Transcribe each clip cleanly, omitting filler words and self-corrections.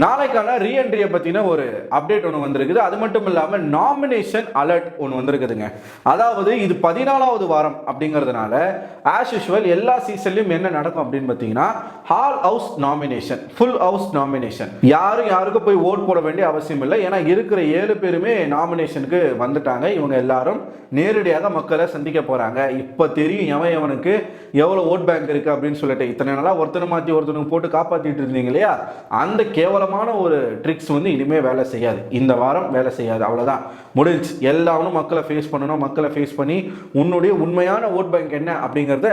நாளைக்கான ரீஎன்ட்ரியை பற்றின ஒரு அப்டேட் ஒன்று வந்திருக்குது. அது மட்டும் இல்லாமல் நாமினேஷன் அலர்ட் ஒன்று வந்திருக்குதுங்க. அதாவது இது 14வது வாரம் அப்படிங்கிறதுனால ஆஸ் யூஷுவல் எல்லா சீசன்லையும் என்ன நடக்கும் அப்படின்னு பார்த்தீங்கன்னா hall house nomination, full house nomination. யாருக்கும் போய் ஓட் போட வேண்டிய அவசியம் இல்லை. ஏன்னா இருக்கிற 7 பேருமே நாமினேஷனுக்கு வந்துட்டாங்க. இவங்க எல்லாரும் நேரடியாக மக்களை சந்திக்க போகிறாங்க. இப்போ தெரியும் எவனுக்கு எவ்வளோ ஓட் பேங்க் இருக்குது அப்படின்னு சொல்லிட்டு. இத்தனை நாளாக ஒருத்தனை மாற்றி ஒருத்தனுக்கு போட்டு காப்பாற்றிட்டு இருந்தீங்க இல்லையா, அந்த கேவலமான ஒரு ட்ரிக்ஸ் இனிமேல் வேலை செய்யாது. இந்த வாரம் வேலை செய்யாது, அவ்வளோதான், முடிஞ்சு. எல்லாரும் மக்களை ஃபேஸ் பண்ணணும். மக்களை ஃபேஸ் பண்ணி உன்னுடைய உண்மையான ஓட் பேங்க் என்ன அப்படிங்கிறத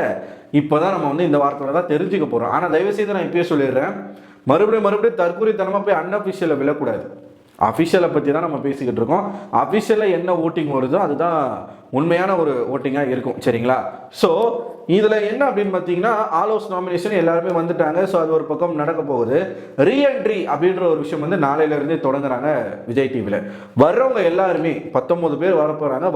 இப்போ தான் நம்ம இந்த வாரத்தில் தான் தெரிஞ்சுக்க போகிறோம். ஆனால் தயவுசெய்து நான் இப்பயே சொல்லிடுறேன், மறுபடியும் தற்கொலைத்தனமாக போய் அன்அஃபிஷியலை விழக்கூடாது. அஃபிஷியலை பற்றி தான் நம்ம பேசிக்கிட்டு இருக்கோம். அஃபிஷியலில் என்ன ஓட்டிங் வருதோ அதுதான் உண்மையான ஒரு ஓட்டிங்காக இருக்கும், சரிங்களா? ஸோ இதில் என்ன அப்படின்னு பார்த்தீங்கன்னா ஆல் ஹவுஸ் நாமினேஷன் எல்லாருமே வந்துட்டாங்க. ஸோ அது ஒரு பக்கம் நடக்க போகுது. ரீஎன்ட்ரி அப்படின்ற ஒரு விஷயம் நாளையிலேருந்தே தொடங்குறாங்க விஜய் டிவியில். வர்றவங்க எல்லாருமே 19 பேர் வரப்போகிறாங்க.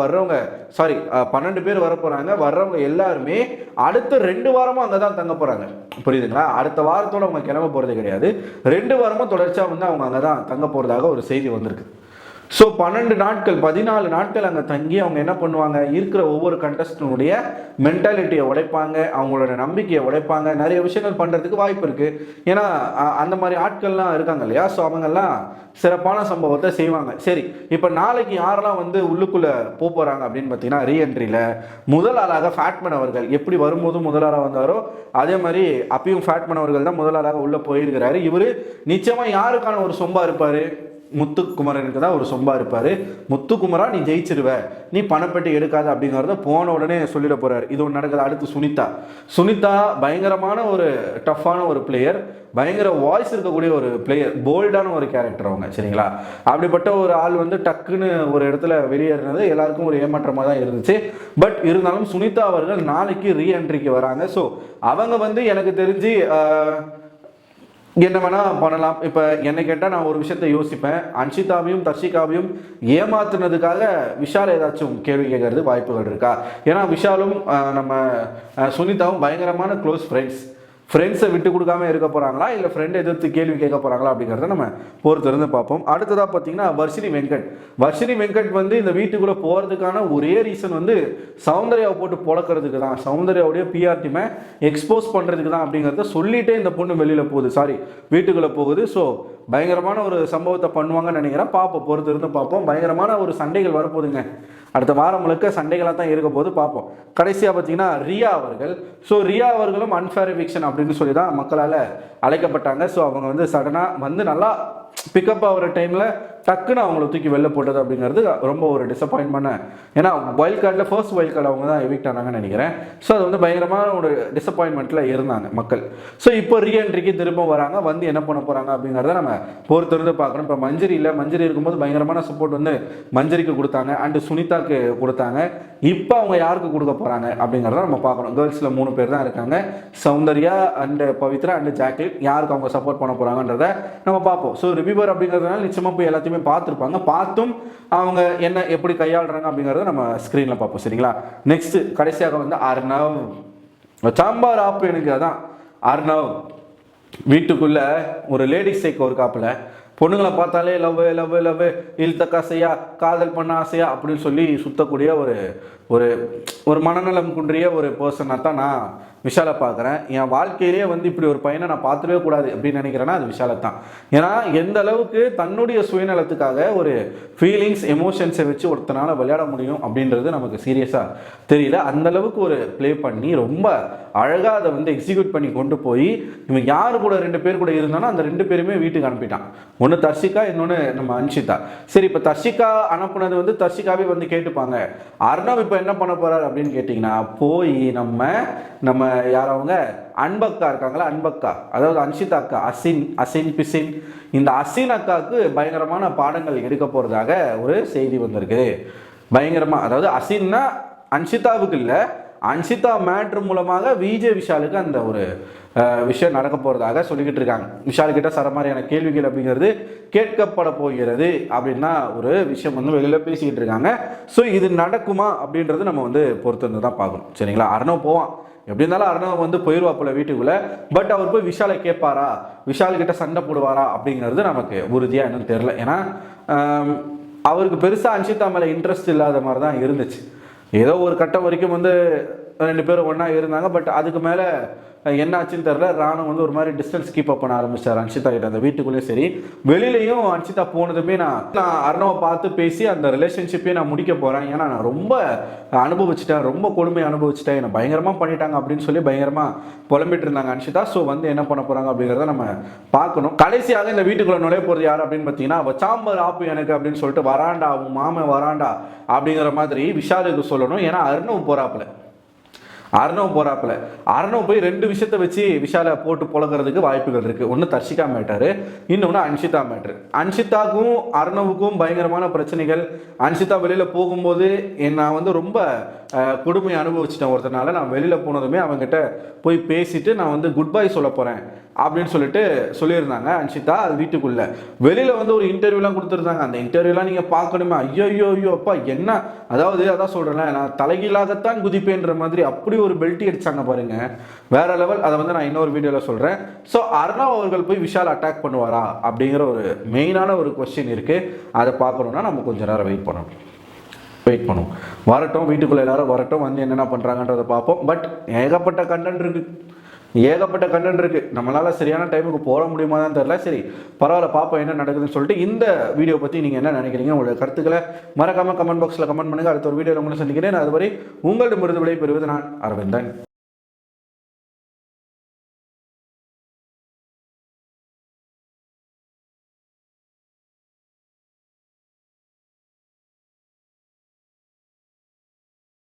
12 பேர் வரப்போகிறாங்க. வர்றவங்க எல்லாருமே அடுத்த 2 வாரமும் அங்கே தான் தங்க போகிறாங்க, புரியுதுங்களா? அடுத்த வாரத்தோடு அவங்க கிளம்ப போகிறது கிடையாது. 2 வாரமும் தொடர்ச்சியாக அவங்க அங்கே தான் தங்க போகிறதாக ஒரு செய்தி வந்திருக்கு. ஸோ 14 நாட்கள் அங்கே தங்கி அவங்க என்ன பண்ணுவாங்க, இருக்கிற ஒவ்வொரு கண்டஸ்டனுடைய மென்டாலிட்டியை உடைப்பாங்க, அவங்களோட நம்பிக்கையை உடைப்பாங்க. நிறைய விஷயங்கள் பண்ணுறதுக்கு வாய்ப்பு இருக்குது. ஏன்னா அந்த மாதிரி ஆட்கள்லாம் இருக்காங்க இல்லையா? ஸோ அவங்கெல்லாம் சிறப்பான சம்பவத்தை செய்வாங்க. சரி, இப்போ நாளைக்கு யாரெல்லாம் உள்ளுக்குள்ளே போகிறாங்க அப்படின்னு பார்த்தீங்கன்னா ரீஎன்ட்ரியில் முதல் ஆளாக ஃபேட்மேன் அவர்கள் எப்படி வரும்போதும் முதலாளாக வந்தாரோ அதே மாதிரி அப்பயும் ஃபேட்மேன் அவர்கள் தான் முதலாளாக உள்ளே போயிருக்கிறாரு. இவர் நிச்சயமாக யாருக்கான ஒரு சொம்பா இருப்பார், முத்துக்குமரனுக்கு தான் ஒரு சொம்பா இருப்பாரு. முத்துக்குமரா நீ ஜெயிச்சிருவ, நீ பணப்பெட்டி எடுக்காத அப்படிங்கிறத போன உடனே சொல்லிட போறாரு. இது ஒன்று நடக்குது. அடுத்து சுனிதா பயங்கரமான ஒரு டஃப்பான ஒரு பிளேயர், பயங்கர வாய்ஸ் இருக்கக்கூடிய ஒரு பிளேயர், போல்டான ஒரு கேரக்டர் அவங்க, சரிங்களா? அப்படிப்பட்ட ஒரு ஆள் டக்குன்னு ஒரு இடத்துல வெளியேறினது எல்லாருக்கும் ஒரு ஏமாற்றமாக தான் இருந்துச்சு. பட் இருந்தாலும் சுனிதா அவர்கள் நாளைக்கு ரீஎன்ட்ரிக்கு வராங்க. ஸோ அவங்க எனக்கு தெரிஞ்சு என்ன வேணா பண்ணலாம். இப்போ என்னை கேட்டால் நான் ஒரு விஷயத்தை யோசிப்பேன், அன்ஷிதாவையும் தர்ஷிகாவையும் ஏமாத்துனதுக்காக விஷால் ஏதாச்சும் கேள்வி கேட்கறது வாய்ப்புகள் இருக்கா? ஏன்னா விஷாலும் நம்ம சுனிதாவும் பயங்கரமான க்ளோஸ் ஃப்ரெண்ட்ஸை விட்டு கொடுக்காம இருக்க போகிறாங்களா, இல்லை ஃப்ரெண்டை எதிர்த்து கேள்வி கேட்க போகிறாங்களா அப்படிங்கிறத நம்ம பொறுத்திருந்து பார்ப்போம். அடுத்ததாக பார்த்தீங்கன்னா வர்ஷினி வெங்கட் இந்த வீட்டுக்குள்ளே போகிறதுக்கான ஒரே ரீசன் சௌந்தர்யாவை போட்டு பொழக்கிறதுக்கு தான், சௌந்தர்யாவுடைய பிஆர் டீமை எக்ஸ்போஸ் பண்ணுறதுக்கு தான் அப்படிங்கிறத சொல்லிகிட்டே இந்த பொண்ணு வெளியில் போகுது, வீட்டுக்குள்ளே போகுது. ஸோ பயங்கரமான ஒரு சம்பவத்தை பண்ணுவாங்கன்னு நினைக்கிறேன். பொறுத்திருந்து பார்ப்போம். பயங்கரமான ஒரு சண்டைகள் வரப்போகுதுங்க. அடுத்த வாரம் முழுக்க சண்டைகளாக தான் இருக்க போது, பார்ப்போம். கடைசியாக பார்த்தீங்கன்னா ரியா அவர்களும் அன்ஃபேர் எவிக்ஷன் அப்படின்னு சொல்லி தான் மக்களால் அழைக்கப்பட்டாங்க. ஸோ அவங்க சடனாக நல்லா பிக்கப் ஆகிற டைமில் டக்குன்னு அவங்கள தூக்கி வெளில போட்டது அப்படிங்கிறது ரொம்ப ஒரு டிசப்பாயின்மெண்ட். ஏன்னா ஃபர்ஸ்ட் வைல்ட் கார்டு அவங்க தான் எவிக்ட் ஆனாங்கன்னு நினைக்கிறேன். ஸோ அது பயங்கரமான ஒரு டிசப்பாயின்மெண்ட்டில் இருந்தாங்க மக்கள். ஸோ இப்போ ரீஎன்ட்ரிக்கு திரும்ப வராங்க. என்ன பண்ண போகிறாங்க அப்படிங்கிறத நம்ம பொறுத்திருந்து பார்க்கணும். இப்போ மஞ்சரி இருக்கும்போது பயங்கரமான சப்போர்ட் மஞ்சரிக்கு கொடுத்தாங்க, அண்டு சுனிதாக்கு கொடுத்தாங்க. இப்போ அவங்க யாருக்கு கொடுக்க போகிறாங்க அப்படிங்கிறத நம்ம பார்க்கணும். கேர்ள்ஸில் 3 பேர் தான் இருக்காங்க, Soundarya and Pavithra and Jacqueline. யாருக்கு அவங்க சப்போர்ட் பண்ண போகிறாங்கன்றத நம்ம பார்ப்போம். ஸோ ரிவ்யூவர் அப்படிங்கிறதுனால நிச்சயமாக போய் எல்லாத்தையுமே பார்த்துருப்பாங்க. பார்த்தும் அவங்க என்ன எப்படி கையாளுறாங்க அப்படிங்கிறத நம்ம ஸ்க்ரீனில் பார்ப்போம், சரிங்களா? நெக்ஸ்ட் கடைசியாக அர்ணவ் சாம்பார் ஆப்பு. எனக்கு அதான் அர்ணவ் வீட்டுக்குள்ள ஒரு லேடிஸ் சைக்கோ ஒரு காப்பில் பொண்ணுங்களை பார்த்தாலே லவ் இழுத்தக்க ஆசையா, காதல் பண்ண ஆசையா அப்படின்னு சொல்லி சுத்தக்கூடிய ஒரு மனநலம் குன்றிய ஒரு பர்சனாக தான் நான் விஷாலை பார்க்குறேன். என் வாழ்க்கையிலேயே இப்படி ஒரு பையனை நான் பார்த்துடவே கூடாது அப்படின்னு நினைக்கிறேன்னா அது விஷாலை தான். ஏன்னா எந்த அளவுக்கு தன்னுடைய சுயநலத்துக்காக ஒரு ஃபீலிங்ஸ் எமோஷன்ஸை வச்சு ஒருத்தனால விளையாட முடியும் அப்படின்றது நமக்கு சீரியஸாக தெரியல. அந்த அளவுக்கு ஒரு ப்ளே பண்ணி ரொம்ப அழகாக அதை எக்ஸிக்யூட் பண்ணி கொண்டு போய் இவன் யார் கூட 2 பேர் கூட இருந்தாலும் அந்த 2 பேருமே வீட்டுக்கு அனுப்பிட்டான். ஒன்று தர்ஷிகா, இன்னொன்று நம்ம அன்ஷிதா. சரி, இப்போ தர்ஷிகா அனுப்புனது தர்ஷிகாவே கேட்டுப்பாங்க. அர்ணவ் இப்போ என்ன பண்ண போறாரு அப்படின்னு கேட்டிங்கன்னா, போய் நம்ம யாரவங்க அன்பக்கா இருக்காங்களா, அன்பக்கா, அதாவது அன்ஷிதா அக்கா, அசின் பிசின், இந்த அசின் அக்காவுக்கு பயங்கரமான பாடங்கள் எடுக்க போகிறதாக ஒரு செய்தி வந்திருக்கு. பயங்கரமாக, அதாவது அசின்னா அன்ஷிதாவுக்கு இல்லை, அன்ஷிதா மேட்ரு மூலமாக விஜய் விஷாலுக்கு அந்த ஒரு விஷயம் நடக்க போகிறதாக சொல்லிக்கிட்டு இருக்காங்க. விஷால் கிட்ட சரமாரியான கேள்விகள் அப்படிங்கிறது கேட்கப்பட போகிறது அப்படின்னா ஒரு விஷயம் வந்து வெளியில் பேசிக்கிட்டு இருக்காங்க. ஸோ இது நடக்குமா அப்படின்றது நம்ம வந்து பொறுத்து தான் பார்க்கணும். சரிங்களா? அர்ணவ் போவான், எப்படி இருந்தாலும் அர்ணவ் வந்து போயிடுவாப்புல வீட்டுக்குள்ளே. பட் அவர் போய் விஷாலை கேட்பாரா, விஷால் கிட்ட சண்டை போடுவாரா அப்படிங்கிறது நமக்கு உறுதியாக இன்னும் தெரில. ஏன்னா அவருக்கு பெருசாக அன்ஷிதா மேலே இன்ட்ரெஸ்ட் இல்லாத மாதிரி தான் இருந்துச்சு. ஏதோ ஒரு கட்டம் வரைக்கும் வந்து 2 பேரும் ஒன்றா இருந்தாங்க. பட் அதுக்கு மேலே என்ன ஆச்சுன்னு தெரில. ராணுவ வந்து ஒரு மாதிரி டிஸ்டன்ஸ் கீப் அப் பண்ண ஆரம்பிச்சார் அன்ஷிதா கிட்ட. அந்த வீட்டுக்குள்ளேயும் சரி வெளியிலையும் அன்ஷிதா போனதுமே நான் அர்ணவை பார்த்து பேசி அந்த ரிலேஷன்ஷிப்பே நான் முடிக்க போகிறேன், ஏன்னா நான் ரொம்ப அனுபவிச்சிட்டேன், ரொம்ப கொடுமையை அனுபவிச்சிட்டேன், என்னை பயங்கரமாக பண்ணிட்டாங்க அப்படின்னு சொல்லி பயங்கரமாக புலம்பிட்டு இருந்தாங்க அன்ஷிதா. ஸோ வந்து என்ன பண்ண போகிறாங்க அப்படிங்கிறத நம்ம பார்க்கணும். கடைசியாக இந்த வீட்டுக்குள்ளே நுழைய போகிறது யார் அப்படின்னு பார்த்தீங்கன்னா, அவள் சாம்பர் ஆப்பு எனக்கு அப்படின்னு சொல்லிட்டு வராண்டா, அவன் மாமன் வராண்டா அப்படிங்கிற மாதிரி விஷாலுக்கு சொல்லணும். ஏன்னா அர்ணவ் போகிறாப்புல, அர்ணவ் போய் 2 விஷயத்தை வச்சு விஷாலை போட்டு புழக்கிறதுக்கு வாய்ப்புகள் இருக்குது. ஒன்று தர்ஷிகா மேட்டரு, இன்னொன்று அன்ஷிதா மேட்ரு. அன்ஷிதாவுக்கும் அர்ணவுக்கும் பயங்கரமான பிரச்சனைகள். அன்ஷிதா வெளியில் போகும்போது நான் வந்து ரொம்ப கொடுமையை அனுபவிச்சிட்டேன் ஒருத்தனால, நான் வெளியில் போனதுமே அவங்ககிட்ட போய் பேசிட்டு நான் வந்து குட் பை சொல்ல போகிறேன் அப்படின்னு சொல்லிட்டு சொல்லியிருந்தாங்க அன்ஷிதா. அது வீட்டுக்குள்ளே வெளியில் வந்து ஒரு இன்டர்வியூலாம் கொடுத்துருந்தாங்க. அந்த இன்டர்வியூலாம் நீங்கள் பார்க்கணுமே, ஐயோ அப்பா என்ன, அதான் சொல்கிறேன்ல, நான் தலைகீழாகத்தான் குதிப்பேன்ற மாதிரி அப்படி ஒரு பெல்ட்டி அடிச்சாங்க பாருங்க, வேற லெவல். அதை வந்து நான் இன்னொரு வீடியோவில் சொல்கிறேன். ஸோ அர்ணவ் அவர்கள் போய் விஷால் அட்டாக் பண்ணுவாரா அப்படிங்கிற ஒரு மெயினான ஒரு கொஸ்டின் இருக்குது. அதை பார்க்கணுன்னா நம்ம கொஞ்சம் நேரம் வெயிட் பண்ணுவோம். வரட்டும், வீட்டுக்குள்ளே எல்லாரும் வரட்டும், வந்து என்னென்ன பண்ணுறாங்கன்றதை பார்ப்போம். பட் ஏகப்பட்ட கண்டென்ட் இருக்குது. நம்மளால் சரியான டைமுக்கு போட முடியுமா தான் தெரியல. சரி பரவாயில்ல, பார்ப்போம் என்ன நடக்குதுன்னு சொல்லிட்டு. இந்த வீடியோ பற்றி நீங்கள் என்ன நினைக்கிறீங்க, உங்களுடைய கருத்துக்களை மறக்காமல் கமெண்ட் பாக்ஸில் கமெண்ட் பண்ணுங்கள். அடுத்த ஒரு வீடியோவில் உங்களை சந்திக்கிறேன். அதுவரை உங்களிடமிருந்து விடை பெறுவது நான் அரவிந்தன்.